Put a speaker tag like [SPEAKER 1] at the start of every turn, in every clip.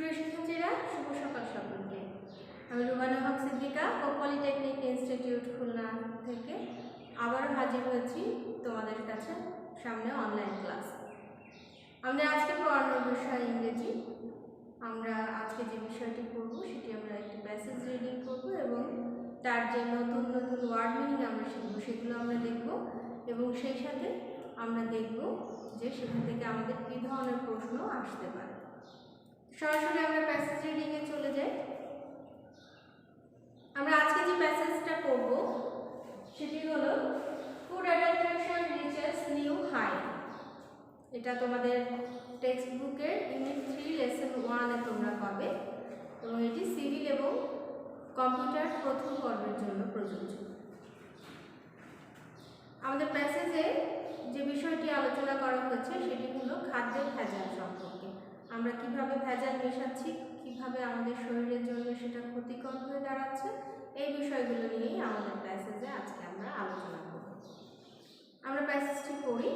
[SPEAKER 1] সুপ্রিয় শিক্ষার্থীরা, শুভ সকাল সকলকে। আমি রুবানা হক সিদ্দিকা ও পলিটেকনিক ইনস্টিটিউট খুলনা থেকে আবারও হাজির হয়েছি তোমাদের কাছে সামনে অনলাইন ক্লাস। আমাদের আজকে পড়ানোর বিষয় ইংরেজি। আমরা আজকে যে বিষয়টি পড়ব সেটি আমরা একটি প্যাসেজ রিডিং করব এবং তার যে নতুন নতুন ওয়ার্ড মিনিং আমরা শিখব সেগুলো আমরা দেখব এবং সেই সাথে আমরা দেখব যে সেখান থেকে আমাদের কী ধরনের প্রশ্ন আসতে পারে। সরাসরি আমরা প্যাসেজ রিডিংয়ে চলে যাই। আমরা আজকে যে প্যাসেজটা পড়ব সেটি হলো food adaptation reaches new high. এটা তোমাদের টেক্সট বুকের ইউনিট 3 লেসন 1-এ তোমরা পাবে এবং এটি সিভিল এবং কম্পিউটার প্রথম পর্বের জন্য প্রযোজ্য। আমাদের প্যাসেজে যে বিষয়টি আলোচনা করা হয়েছে সেটি হলো খাদ্যের ভেজাল সম্পর্কে। আমরা কিভাবে ভেজাল মেশাচ্ছি, কিভাবে আমাদের শরীরের জন্য সেটা ক্ষতিকর হয়ে দাঁড়াচ্ছে, এই বিষয়গুলো নিয়েই আমাদের প্যাসেজে আজকে আমরা আলোচনা করব। আমরা প্যাসেজটি পড়ি।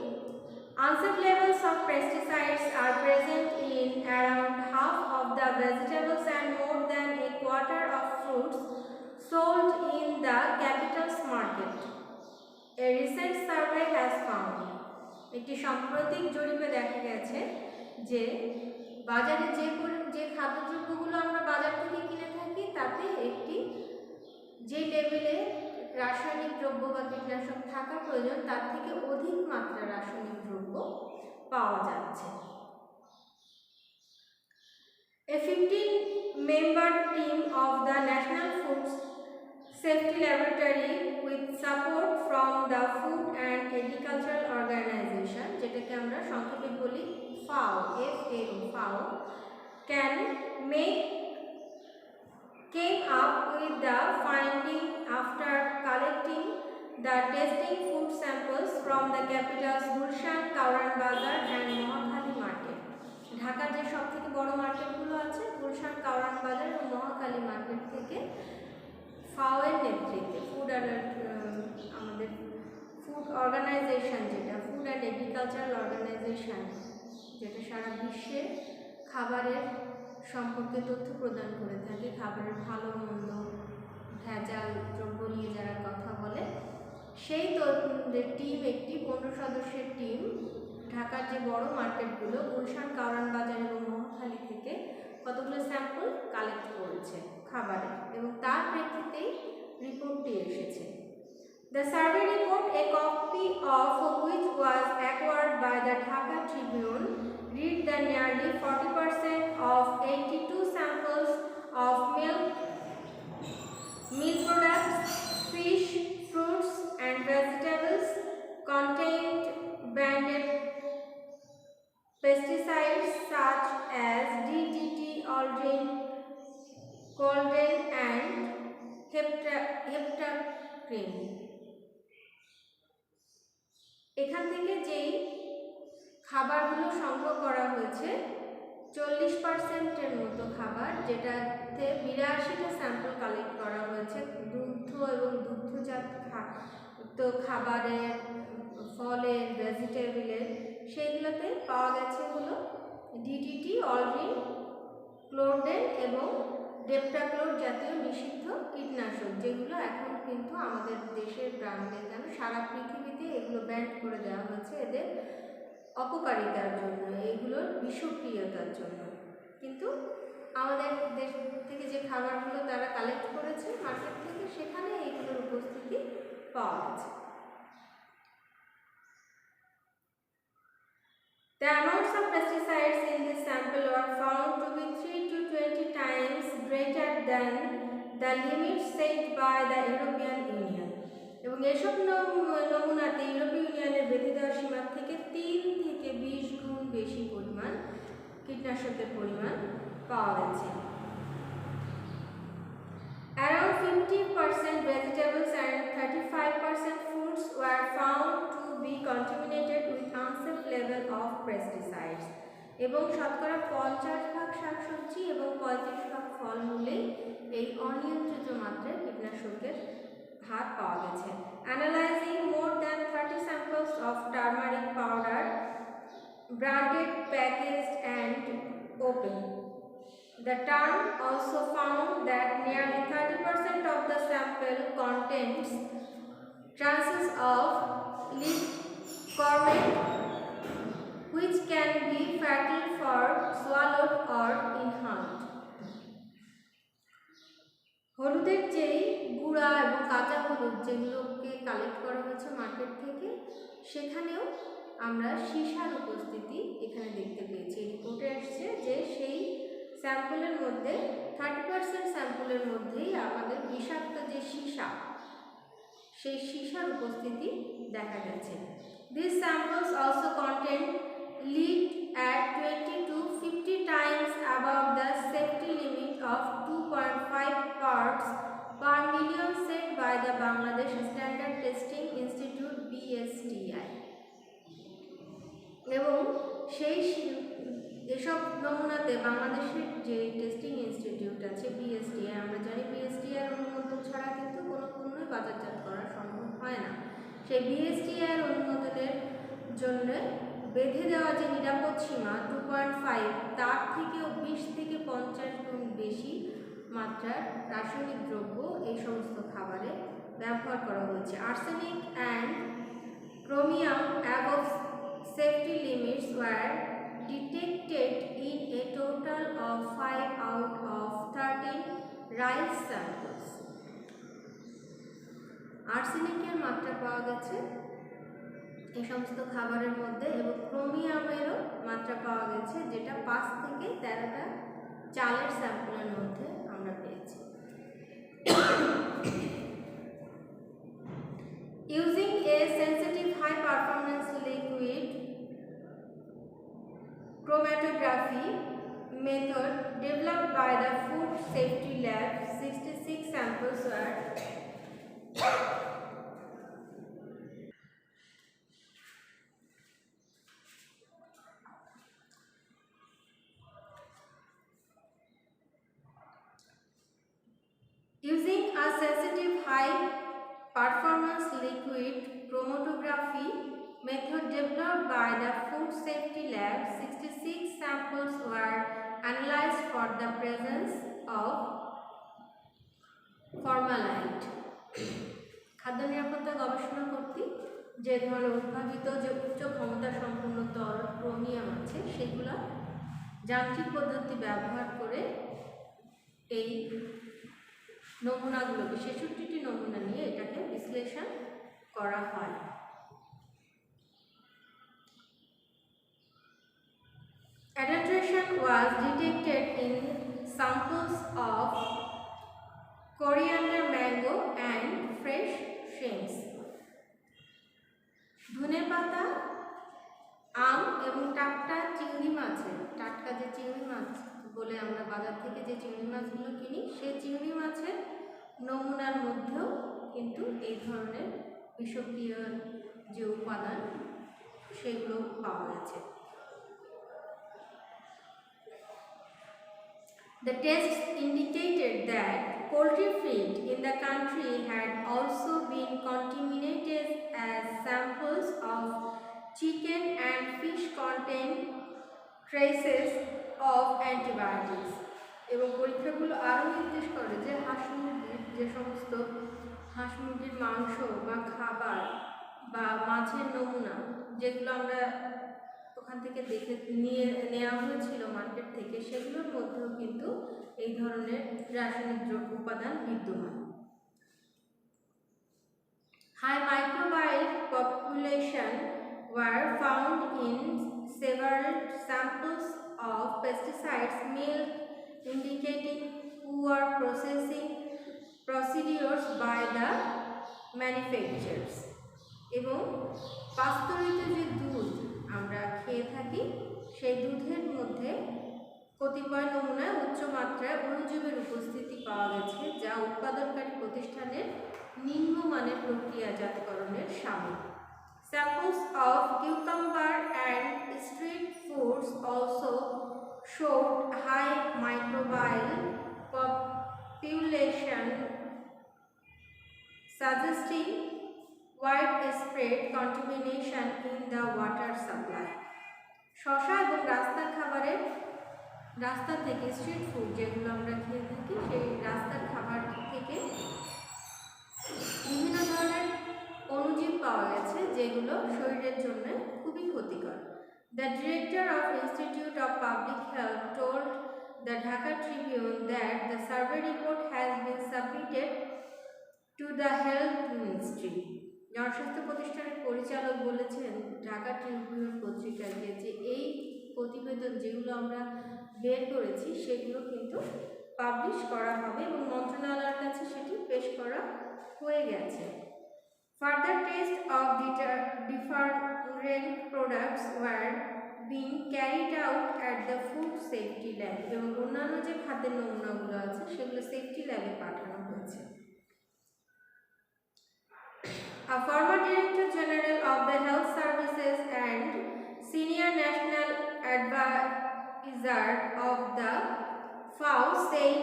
[SPEAKER 1] Unsafe levels of pesticides are present in around half of the vegetables and more than a quarter of fruits sold in the capital's market, a recent survey has found. একটি সাম্প্রতিক জরিপে দেখা গেছে যে বাজারে যে খাদ্যদ্রব্যগুলো আমরা বাজার থেকে কিনে থাকি তাতে একটি যে লেভেলে রাসায়নিক দ্রব্য বা কীটনাশক থাকা প্রয়োজন তার থেকে অধিক মাত্রা রাসায়নিক দ্রব্য পাওয়া যাচ্ছে। A 15-member team of the National Food Safety Laboratory with support from the Food and Agricultural Organization, যেটাকে আমরা সংক্ষেপে বলি FAO, FAO, came up with the finding after collecting the testing food samples from the capitals Gulshan, Kauran Bazar and Mohakali market. ঢাকার যে সবথেকে বড় মার্কেটগুলো আছে গুলশান, কাউরান বাজার ও মহাখালী মার্কেট থেকে FAO এর নেতৃত্বে আমাদের ফুড অর্গানাইজেশন, যেটা ফুড অ্যান্ড এগ্রিকালচারাল অর্গানাইজেশন, যেটা সারা বিশ্বে খাবারের সম্পর্কে তথ্য প্রদান করে থাকে, খাবারের ভালো মন্দ ভেজাল দ্রব্য নিয়ে যারা কথা বলে, সেই টিম, একটি 15 সদস্যের টিম ঢাকার যে বড় মার্কেটগুলো গুলশান, কাউরান বাজার এবং মহাখালী থেকে কতগুলো স্যাম্পল কালেক্ট করেছে খাবারের এবং তার প্রেক্ষিতেই রিপোর্টটি এসেছে। The survey report, a copy of which was acquired by the Dhaka Tribune, read that nearly 40% of 82 samples of milk products, fish, fruits and vegetables contained branded pesticides such as DDT, Aldrin, Coldren and Heptacrin. এখান থেকে যেই খাবারগুলো সংগ্রহ করা হয়েছে 40%-এর মতো খাবার, যেটাতে 82টা স্যাম্পল কালেক্ট করা হয়েছে দুগ্ধ এবং দুগ্ধজাত খাবারের, ফলের, ভেজিটেবলের, সেইগুলোতে পাওয়া গেছে হলো ডিডিটি, অলড্রিন, ক্লোরডেন এবং ডেপ্টাক্লোর জাতীয় নিষিদ্ধ কীটনাশক, যেগুলো এখন কিন্তু আমাদের দেশের গ্রামে কেন সারা পৃথিবীতে এগুলো ব্যান করে দেওয়া হয়েছে এদের অপকারিতার জন্য, এগুলোর বিষক্রিয়তার জন্য। কিন্তু আমাদের দেশ থেকে যে খাবারগুলো তারা কালেক্ট করেছে মার্কেট থেকে, সেখানে এইগুলোর উপস্থিতি পাওয়া গেছে। The amounts of pesticides in this sample were found to be 3 to 20 times greater than the limits set by the European Union. এবং এসব নমুনাতে ইউরোপীয় ইউনিয়নের বেঁধে দেওয়া সীমা থেকে 3 থেকে 20 গুণ বেশি পরিমাণ কীটনাশকের পরিমাণ পাওয়া গেছে। Around 50% vegetables and 35% fruits were found to be contaminated with unsafe level of pesticides. এবং শতকরা 50% শাকসবজি এবং 35% ফলমূলে এই অনিয়ন্ত্রিত মাত্রায় কীটনাশকের হার পাওয়া গেছে। Analyzing more than 30 samples of turmeric powder, branded, packaged and open, The term also found that nearly 30% of the sample contains traces of lead carbonate, which can be fatal for swallowed or inhaled. হলুদের যেই গুঁড়া এবং কাঁচা হলুদ যেগুলোকে collect করা হয়েছে market থেকে, সেখানেও আমরা সীসার উপস্থিতি এখানে দেখতে পেয়েছি। রিপোর্টে আসছে যে সেই স্যাম্পলের মধ্যে 30% স্যাম্পলের মধ্যেই আমাদের বিষাক্ত যে সীসা, সেই সীসার উপস্থিতি দেখা গেছে। These samples also contain lead at 20 to 50 times above the safety limit of 2.5 parts per million set by the Bangladesh Standard Testing Institute BSTI. এবং সেই এসব নমুনাতে বাংলাদেশের যে টেস্টিং ইনস্টিটিউট আছে বিএসটিআই, আমরা জানি বিএসটিআই এর অনুমোদন ছাড়া কিন্তু কোনো পণ্যই বাজারজাত করা সম্ভব হয় না। সেই বিএসটিআই এর অনুমোদনের জন্য বেঁধে দেওয়া যে নিরাপদ সীমা 2.5, তার থেকেও 20 থেকে 50 গুণ বেশি মাত্রার রাসায়নিক দ্রব্য এই সমস্ত খাবারে ব্যবহার করা হয়েছে। Arsenic and chromium above safety limits were detected in a total of 5 out of 13 rice samples. আর্সেনিকের মাত্রা পাওয়া গেছে এই সমস্ত খাবারের মধ্যে, এবং ক্রোমিয়ামেরও মাত্রা পাওয়া গেছে, যেটা 5 থেকে 13টা চালের স্যাম্পলের মধ্যে আমরা পেয়েছি। Using a sensitive high performance liquid chromatography method developed by the Food Safety Lab, 66 samples were using a sensitive high performance liquid chromatography method developed by the Food Safety Lab, 66 samples were analyzed for the presence of formaldehyde. খাদ্য নিরাপত্তা গবেষণা কর্তৃক যে ধরনের উদ্ভাবিত যে উচ্চ ক্ষমতা সম্পন্ন তরল ক্রোমিয়াম আছে, সেগুলো যান্ত্রিক পদ্ধতি ব্যবহার করে এই নমুনাগুলোকে 66টি নমুনা নিয়ে এটাকে বিশ্লেষণ করা হয়। Adulteration was detected in samples of coriander mango and fresh shrimps. ধনে পাতা, আম এবং টাটকা চিংড়ি মাছের, টাটকা যে চিংড়ি মাছ বলে আমরা বাজার থেকে যে চিংড়ি মাছগুলো কিনি, সেই চিংড়ি মাছের নমুনার মধ্যেও কিন্তু এই ধরনের বিষক্রিয় যে উপাদান সেগুলো পাওয়া গেছে। The tests indicated that poultry feed in the country had also been contaminated, as samples of chicken and fish contain traces of antibiotics. এবং পরীক্ষাগুলো আরও নির্দেশ করে যে হাঁস মুরগির যে সমস্ত হাঁস মুরগির মাংস বা খাবার বা মাছের নমুনা যেগুলো আমরা ওখান থেকে দেখে নেওয়া হয়েছিল মার্কেট থেকে, সেগুলোর মধ্যেও কিন্তু এই ধরনের রাসায়নিক উপাদান বিদ্যমান। High microbial population were found in several samples of pesticides milk, indicating poor processing procedures by the manufacturers. এবং পাস্তুরিত যে দুধ আমরা খেয়ে থাকি, সেই দুধের মধ্যে কতিপয় নমুনায় উচ্চমাত্রায় অণুজীবের উপস্থিতি পাওয়া গেছে, যা উৎপাদনকারী প্রতিষ্ঠানের নিম্নমানের প্রক্রিয়াজাতকরণের সামিল। Samples of cucumber and street foods also showed high microbial population, suggesting widespread contamination in the water supply. শসা এবং রাস্তার খাবারের রাস্তা থেকে স্ট্রিট ফুড যেগুলো আমরা খেয়ে থাকি সেই রাস্তার খাবার থেকে বিভিন্ন ধরনের অণুজীব পাওয়া গেছে যেগুলো শরীরের জন্য খুবই ক্ষতিকর। The director of Institute of Public Health told the Dhaka Tribune that the survey report has been submitted to the Health Ministry. জনস্বাস্থ্য প্রতিষ্ঠানের পরিচালক বলেছেন ঢাকা ট্রিবিউন পত্রিকাকে যে এই প্রতিবেদন যেগুলো আমরা বের করেছি সেগুলো কিন্তু পাবলিশ করা হবে এবং মন্ত্রণালয়ের কাছে সেটি পেশ করা হয়ে গেছে। Further tests of different products were being carried out at the food safety lab এবং অন্যান্য যে খাদ্যের নমুনাগুলো আছে সেগুলো সেফটি ল্যাবে পাঠানো হয়েছে। A former Director General of the Health Services and Senior National Advisor of the FAO said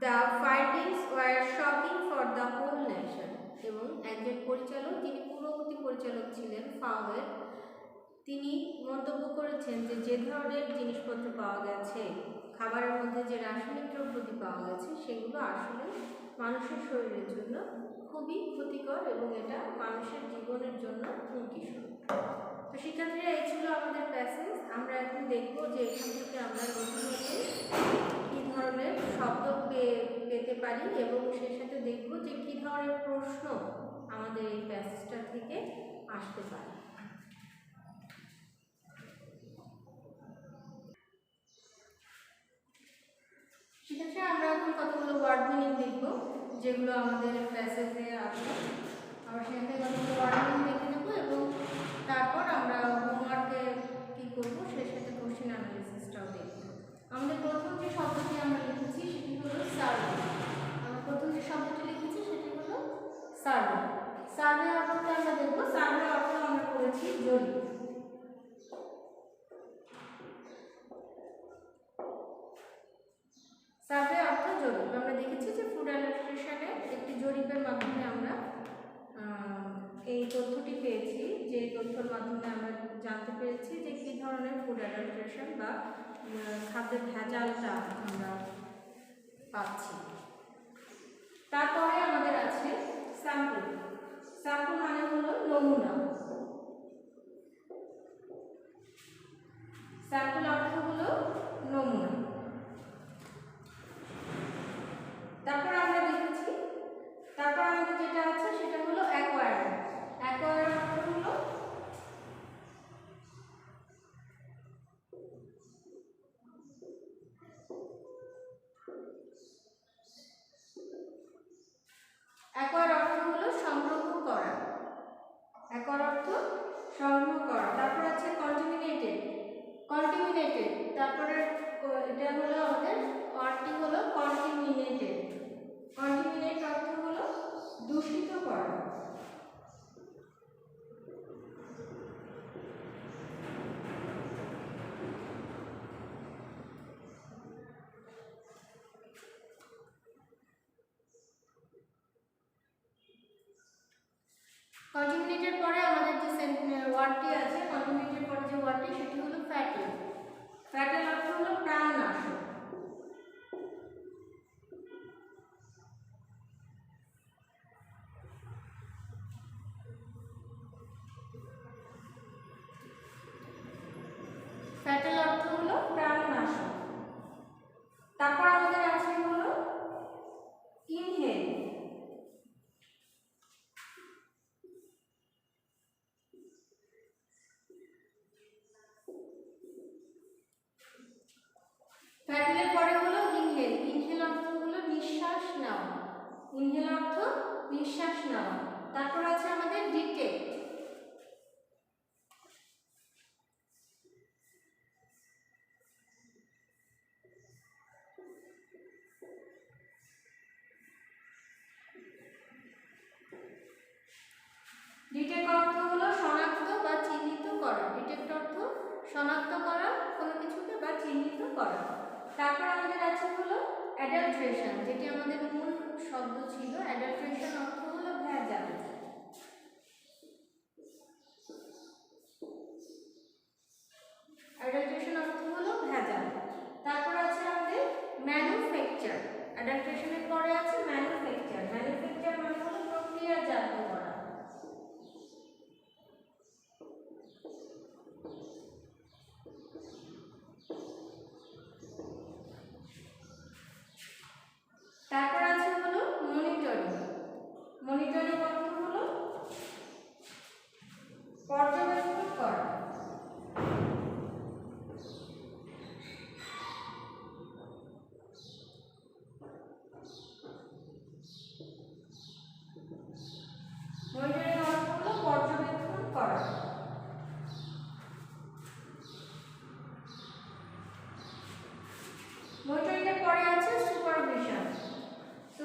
[SPEAKER 1] the findings were shocking for the whole nation. এবং একজন পরিচালক যিনি পূর্ববর্তী পরিচালক ছিলেন ফাওয়ের তিনি মন্তব্য করেছেন যে যে ধরনের জিনিসপত্র পাওয়া গেছে খাবারের মধ্যে যে রাসায়নিক দ্রব্যটি পাওয়া গেছে সেগুলো আসলে মানুষের শরীরের জন্য খুবই ক্ষতিকর এবং এটা মানুষের জীবনের জন্য হুমকিস্বরূপ। তো শিক্ষার্থীরা এই ছিল আমাদের প্যাসেজ। আমরা এখন দেখব যে এখান থেকে আমরা নতুন নতুন কী ধরনের শব্দ পেতে পারি এবং সেই সাথে দেখব যে কী ধরনের প্রশ্ন আমাদের এই প্যাসেজটা থেকে আসতে পারে। শিক্ষার্থীরা আমরা এখন কতগুলো ওয়ার্ড মিনিং দেখব যেগুলো আমাদের প্যাসেজে আছে। আমরা সেখান থেকে কতগুলো ওয়ার্ড মিনিং দেখে নেব এবং তারপর আমরা হোমওয়ার্কে কী করবো সেই সাথে কোশ্চেন অ্যানালিসিসটাও দেখব। আমাদের প্রথম যে শব্দটি আমরা লিখেছি সেটি হলো সার্ভে। আমরা প্রথম যে শব্দটি লিখেছি সেটি হলো সার্ভে। সার্ভে অর্থটা আমরা দেখব। সার্ভে অর্থ আমরা করেছি জরিপ। সার্ভে অর্থ জরিপ। আমরা দেখেছি যে ফুড অ্যাডমিনিস্ট্রেশনে একটি জরিপের মাধ্যমে আমরা এই তথ্যটি পেয়েছি, যে তথ্যের মাধ্যমে আমরা জানতে পেরেছি যে কী ধরনের ফুড অ্যাডমিনিস্ট্রেশন বা খাদ্যের ভেজালটা আমরা পাচ্ছি। তারপরে আমাদের আছে স্যাম্পল। স্যাম্পল মানে হলো নমুনা। স্যাম্পল অর্থ হলো নমুনা। তারপর আমরা দেখেছি তারপর আমাদের যেটা আছে সেটা হলো অ্যাকোয়ারমেন্ট। অ্যাকোয়ারমেন্ট হলো অ্যাকোয়ার অর্থ হলো সংগ্রহ করা। অ্যাকোয়ার অর্থ সংগ্রহ করা। তারপর আছে কন্টামিনেটেড। কন্টামিনেটেড তারপরে এটা হলো আমাদের ওয়ার্ডটি হলো কন্টামিনেটেড। কন্টামিনেট অর্থ হলো দূষিত করা। কন্টামিনেটেড পরে আমাদের যে ওয়ার্ডটি আছে, কন্টামিনেটেড পরে যে ওয়ার্ডটি সেটি হলো ফ্যাটাল। ফ্যাটাল অর্থ হলো প্রাণনাশক। ফ্যাটাল অর্থ হলো প্রাণনাশক। তারপর আমাদের আছে হলো ইনহেল। ফ্যাটালের পরে হলো ইনহেল। ইনহেল অর্থ হলো নিঃশ্বাস নেওয়া। ইনহেল অর্থ নিঃশ্বাস নেওয়া। তারপর আছে আমাদের ডিটেক্ট। ডিটেক্ট অর্থ হলো শনাক্ত বা চিহ্নিত করা। ডিটেক্ট অর্থ শনাক্ত করা কোনো কিছুকে বা চিহ্নিত করা। তারপর আমাদের আছে হলো অ্যাডাল্ট্রেশন, যেটি আমাদের মূল শব্দ ছিল। অ্যাডাল্ট্রেশন অর্থ হলো ভেজাল। অ্যাডাল্ট্রেশন অর্থ হলো ভেজাল।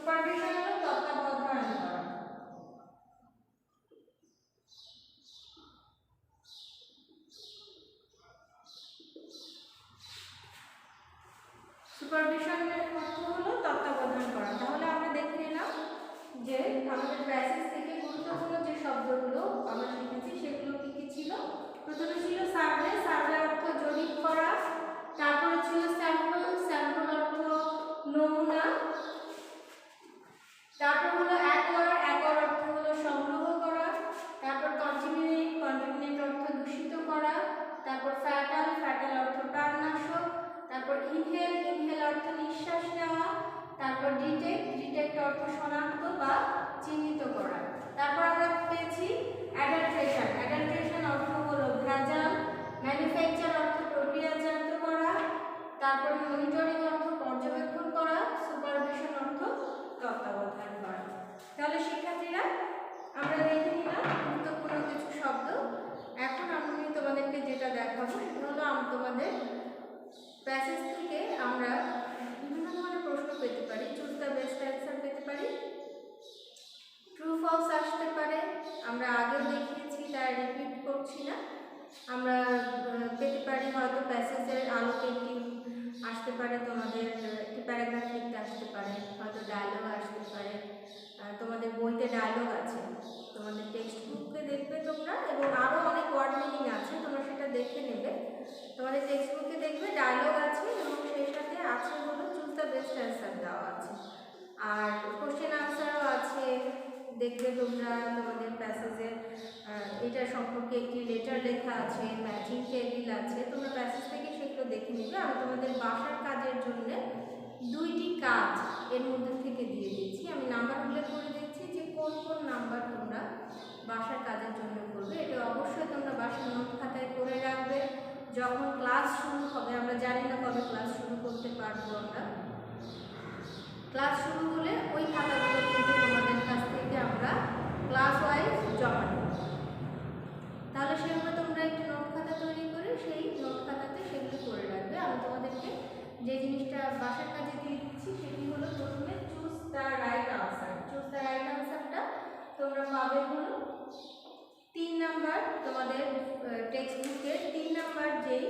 [SPEAKER 1] সুপারভিশন হলো তত্ত্বাবধান করা। সুপারভিশনের অর্থ হলো তত্ত্বাবধান করা। তাহলে আমরা দেখে নিলাম যে আমাদের প্যাসেজ থেকে গুরুত্বপূর্ণ যে শব্দগুলো আমরা শিখেছি সেগুলো কি কি ছিল। প্রথমে ছিল সার্ভে, সার্ভে অর্থ জরিপ করা। তারপরে ছিল স্যাম্পল, স্যাম্পল অর্থ নমুনা। তারপর হলো অ্যাকোয়ার, অ্যাকোয়ার অর্থ হলো সংগ্রহ করা। তারপর কন্টামিনেট, কন্টামিনেট অর্থ দূষিত করা। তারপর ফ্যাটাল, ফ্যাটাল অর্থ প্রাণনাশক। তারপর ইনহেল, ইনহেল অর্থ নিঃশ্বাস নেওয়া। তারপর ডিটেক্ট, ডিটেক্ট অর্থ শনাক্ত বা চিহ্নিত করা। তারপর আমরা পেয়েছি অ্যাডাল্ট্রেশন, অ্যাডাল্ট্রেশন অর্থ হলো ভেজাল। ম্যানুফ্যাকচার অর্থ প্রক্রিয়াজাত করা। তারপর মনিটরিং অর্থ পর্যবেক্ষণ করা। সুপারভিশন অর্থ তত্ত্বাবধান করা। তাহলে শিক্ষার্থীরা আমরা দেখে নিলাম গুরুত্বপূর্ণ কিছু শব্দ। এখন আমি তোমাদেরকে যেটা দেখাবো সেটা হলো তোমাদের প্যাসেজ থেকে আমরা বিভিন্ন ধরনের প্রশ্ন পেতে পারি। চুজ দ্য বেস্ট অ্যান্সার পেতে পারি, ট্রু ফলস আসতে পারে, আমরা আগেও দেখিয়েছি তাই রিপিট করছি না। আমরা পেতে পারি হয়তো প্যাসেজের আলোকে একটি আসতে পারে, তোমাদের একটি প্যারাগ্রাফ লিখতে আসতে পারে, হয়তো ডায়লগ আসতে পারে। তোমাদের বইতে ডায়লগ আছে, তোমাদের টেক্সট বুকে দেখবে তোমরা, এবং আরও অনেক ওয়ার্ড মিনিং আছে, তোমরা সেটা দেখে নেবে। তোমাদের টেক্সট বুকে দেখবে ডায়লগ আছে এবং সেই সাথে আছে হলো চুজ দ্য বেস্ট অ্যান্সার দেওয়া আছে। আর কোশ্চেন আনসারও আছে, দেখবে তোমরা তোমাদের প্যাসেজের এটা সম্পর্কে একটি লেটার লেখা আছে, ম্যাচিং টেবিল আছে, তোমরা প্যাসেজ থেকে সেগুলো দেখে নেবে। আমি তোমাদের বাসার কাজের জন্য দুইটি কাজ এর মধ্যে থেকে দিয়ে দিচ্ছি। আমি নাম্বার উল্লেখ করে দিচ্ছি যে কোন কোন নাম্বার তোমরা বাসার কাজের জন্য করবে। এটা অবশ্যই তোমরা বাসার নোট খাতায় করে রাখবে। যখন ক্লাস শুরু হবে, আমরা জানি না কবে ক্লাস শুরু করতে পারবো আমরা, ক্লাস শুরু হলে ওই খাতাগুলো কিন্তু তোমাদের কাছ থেকে আমরা ক্লাস ওয়াইজ জমা দেব। তাহলে সেগুলো তোমরা একটি নোট খাতা তৈরি করে সেই নোট খাতাতে সেগুলো করে রাখবে। আমি তোমাদেরকে যে জিনিসটা বাসার কাজে দিয়ে দিচ্ছি সেটি হলো প্রথমে choose the right answer. Choose the right আনসারটা তোমরা পাবে হলো 3 নাম্বার, তোমাদের টেক্সট বুকের 3 নাম্বার যেই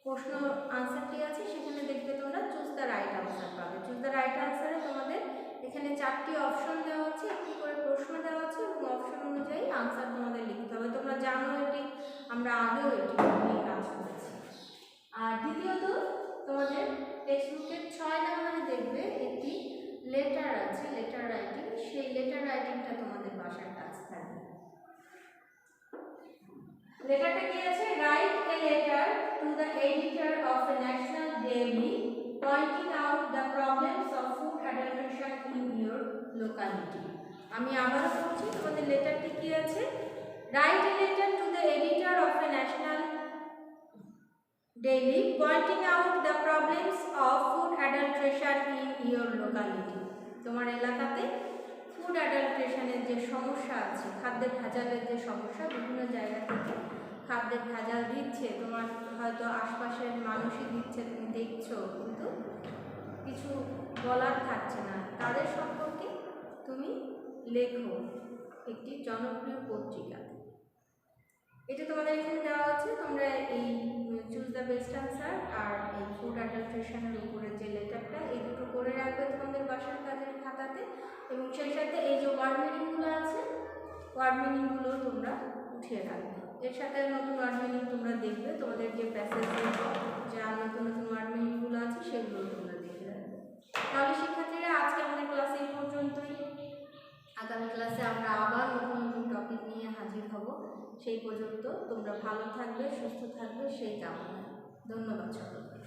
[SPEAKER 1] প্রশ্ন আনসারটি আছে সেখানে দেখবে তোমরা চুজ দ্য রাইট আনসার পাবে। চুজ দ্য রাইট আনসারে তোমাদের এখানে 4টি অপশন দেওয়া আছে, একটি করে প্রশ্ন দেওয়া আছে এবং অপশন অনুযায়ী আনসার তোমাদের লিখতে হবে। তোমরা জানো এটি, আমরা আগেও এটি নিয়ে কাজ করেছি। আর দ্বিতীয়ত তোমাদের টেক্সট বুকের 6 নম্বরে দেখবে একটি লেটার আছে, লেটার রাইটিং। সেই লেটার রাইটিংটা তোমাদের বাসার কাজ থাকবে। লেটারটা কি আছে? Write a letter to the editor of a national daily pointing out the problems of food adulteration in your locality. আমি আবারও বলছি, তোমাদের লেটারটি কি আছে? Write a letter to the editor of a national daily pointing out the problems of food adulteration in your locality. তোমার এলাকাতে food অ্যাডাল্ট্রেশনের যে সমস্যা আছে, খাদ্যের ভেজালের যে সমস্যা, বিভিন্ন জায়গা থেকে খাদ্যের ভেজাল দিচ্ছে, তোমার হয়তো আশপাশের মানুষই দিচ্ছে, তুমি দেখছো কিন্তু কিছু বলার থাকছে না, তাদের সম্পর্কে তুমি লেখো একটি জনপ্রিয় পত্রিকা। এটা তোমাদের এখানে দেওয়া আছে। তোমরা এই চুজ দ্য বেস্ট আনসার আর এই ফুড অ্যাডাল্ট্রেশনের উপরে যে লেটারটা, এই দুটো করে রাখবে তোমাদের বাসার কাজের খাতাতে। এবং সেই সাথে এই যে ওয়ার্ড মিনিংগুলো আছে, ওয়ার্ড মিনিংগুলো তোমরা উঠিয়ে রাখবে। এর সাথে নতুন ওয়ার্ড মিনিং তোমরা দেখবে, তোমাদের যে প্যাসেজে যা নতুন নতুন ওয়ার্ড মিনিংগুলো আছে সেগুলো তোমরা দেখে রাখবে। তাহলে শিক্ষার্থীরা আজকে আমাদের ক্লাসে এই পর্যন্তই। আগামী ক্লাসে আমরা আবার নতুন নতুন টপিক নিয়ে হাজির হব। সেই পর্যন্ত তোমরা ভালো থাকবে, সুস্থ থাকবে সেই কামনা। ধন্যবাদ সকলকে।